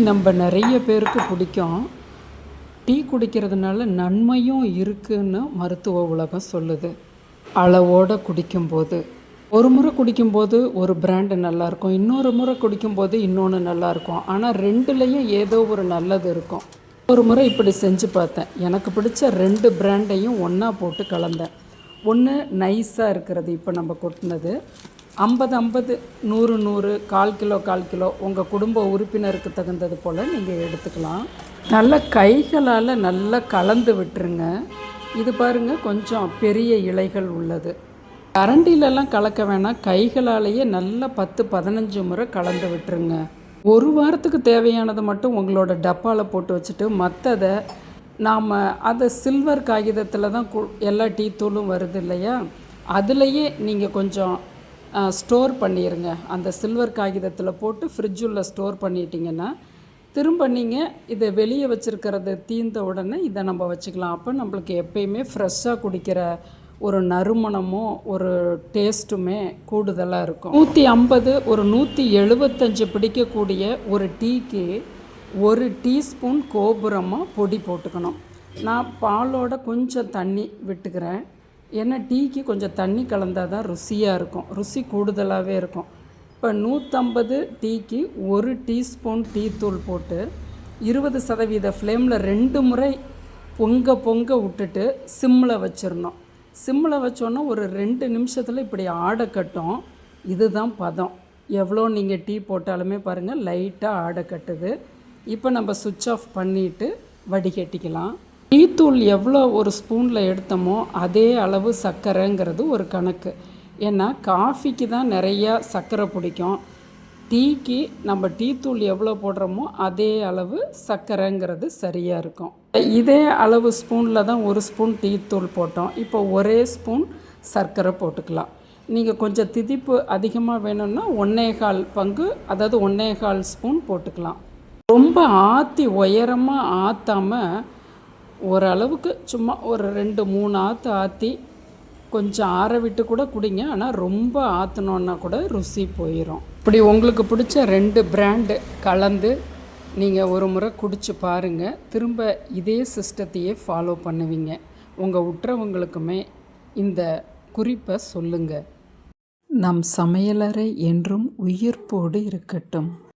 நம்ம நிறைய பேருக்கு பிடிக்கும். டீ குடிக்கிறதுனால நன்மையும் இருக்குன்னு மருத்துவ உலகம் சொல்லுது. அளவோடு குடிக்கும்போது ஒரு முறை குடிக்கும்போது ஒரு பிராண்டு நல்லாயிருக்கும், இன்னொரு முறை குடிக்கும்போது இன்னொன்று நல்லாயிருக்கும். ஆனால் ரெண்டுலேயும் ஏதோ ஒரு நல்லது இருக்கும். ஒரு முறை இப்படி செஞ்சு பார்த்தேன். எனக்கு பிடிச்ச 2 பிராண்டையும் ஒன்றா போட்டு கலந்தேன். ஒன்று நைஸாக இருக்கிறது, இப்போ நம்ம கொட்டினது 50-50, 100-100, 1/4 கிலோ 1/4 கிலோ உங்கள் குடும்ப உறுப்பினருக்கு தகுந்தது போல் நீங்கள் எடுத்துக்கலாம். நல்ல கைகளால் நல்லா கலந்து விட்டுருங்க. இது பாருங்கள், கொஞ்சம் பெரிய இலைகள் உள்ளது. கரண்டிலெல்லாம் கலக்க வேணாம், கைகளாலேயே நல்லா 10-15 முறை கலந்து விட்டுருங்க. ஒரு வாரத்துக்கு தேவையானது மட்டும் உங்களோட டப்பாவில் போட்டு வச்சுட்டு மற்றதை நாம் அதை சில்வர் காகிதத்தில் தான் எல்லா டீ தூளும் வருது இல்லையா, அதுலேயே நீங்கள் கொஞ்சம் ஸ்டோர் பண்ணிடுங்க. அந்த சில்வர் காகிதத்தில் போட்டு ஃப்ரிட்ஜுள்ள ஸ்டோர் பண்ணிட்டீங்கன்னா திரும்ப நீங்கள் இதை வெளியே வச்சுருக்கிறது தீர்ந்த உடனே இதை நம்ம வச்சுக்கலாம். அப்போ நம்மளுக்கு எப்பயுமே ஃப்ரெஷ்ஷாக குடிக்கிற ஒரு நறுமணமும் ஒரு டேஸ்ட்டுமே கூடுதலாக இருக்கும். 150, ஒரு 175 பிடிக்கக்கூடிய ஒரு டீக்கு 1 டீஸ்பூன் கோபுரமாக பொடி போட்டுக்கணும். நான் பாலோட கொஞ்சம் தண்ணி விட்டுக்கிறேன். ஏன்னா டீக்கு கொஞ்சம் தண்ணி கலந்தால் தான் ருசியாக இருக்கும், ருசி கூடுதலாகவே இருக்கும். இப்போ 150 டீக்கு 1 டீஸ்பூன் டீ தூள் போட்டு 20% ஃப்ளேமில் 2 முறை பொங்க விட்டுட்டு சிம்மில் வச்சிடணும். சிம்மில் வச்சோன்னா ஒரு 2 நிமிஷத்தில் இப்படி ஆடை கட்டும். இதுதான் பதம். எவ்வளோ நீங்கள் டீ போட்டாலுமே பாருங்கள், லைட்டாக ஆடை கட்டுது. இப்போ நம்ம சுவிட்ச் ஆஃப் பண்ணிவிட்டு வடிகட்டிக்கலாம். டீ தூள் எவ்வளோ ஒரு ஸ்பூனில் எடுத்தோமோ அதே அளவு சர்க்கரைங்கிறது ஒரு கணக்கு. ஏன்னா காஃபிக்கு தான் நிறையா சர்க்கரை பிடிக்கும். டீக்கு நம்ம டீ தூள் எவ்வளோ போடுறோமோ அதே அளவு சர்க்கரைங்கிறது சரியாக இருக்கும். இதே அளவு ஸ்பூனில் தான் 1 ஸ்பூன் டீ தூள் போட்டோம். இப்போ ஒரே ஸ்பூன் சர்க்கரை போட்டுக்கலாம். நீங்கள் கொஞ்சம் திதிப்பு அதிகமாக வேணும்னா 1/4 பங்கு, அதாவது 1/4 ஸ்பூன் போட்டுக்கலாம். ரொம்ப ஆற்றி உயரமாக ஆற்றாமல் ஓரளவுக்கு சும்மா ஒரு 2-3 ஆற்றி கொஞ்சம் ஆற விட்டு கூட குடிங்க. ஆனால் ரொம்ப ஆற்றினோன்னா கூட ருசி போயிடும். இப்படி உங்களுக்கு பிடிச்ச 2 பிராண்டு கலந்து நீங்கள் ஒரு முறை குடிச்சு பாருங்கள். திரும்ப இதே சிஸ்டத்தையே ஃபாலோ பண்ணுவீங்க. உங்கள் உற்றவங்களுக்குமே இந்த குறிப்பை சொல்லுங்கள். நம் சமையலறை என்றும் உயிர்ப்போடு இருக்கட்டும்.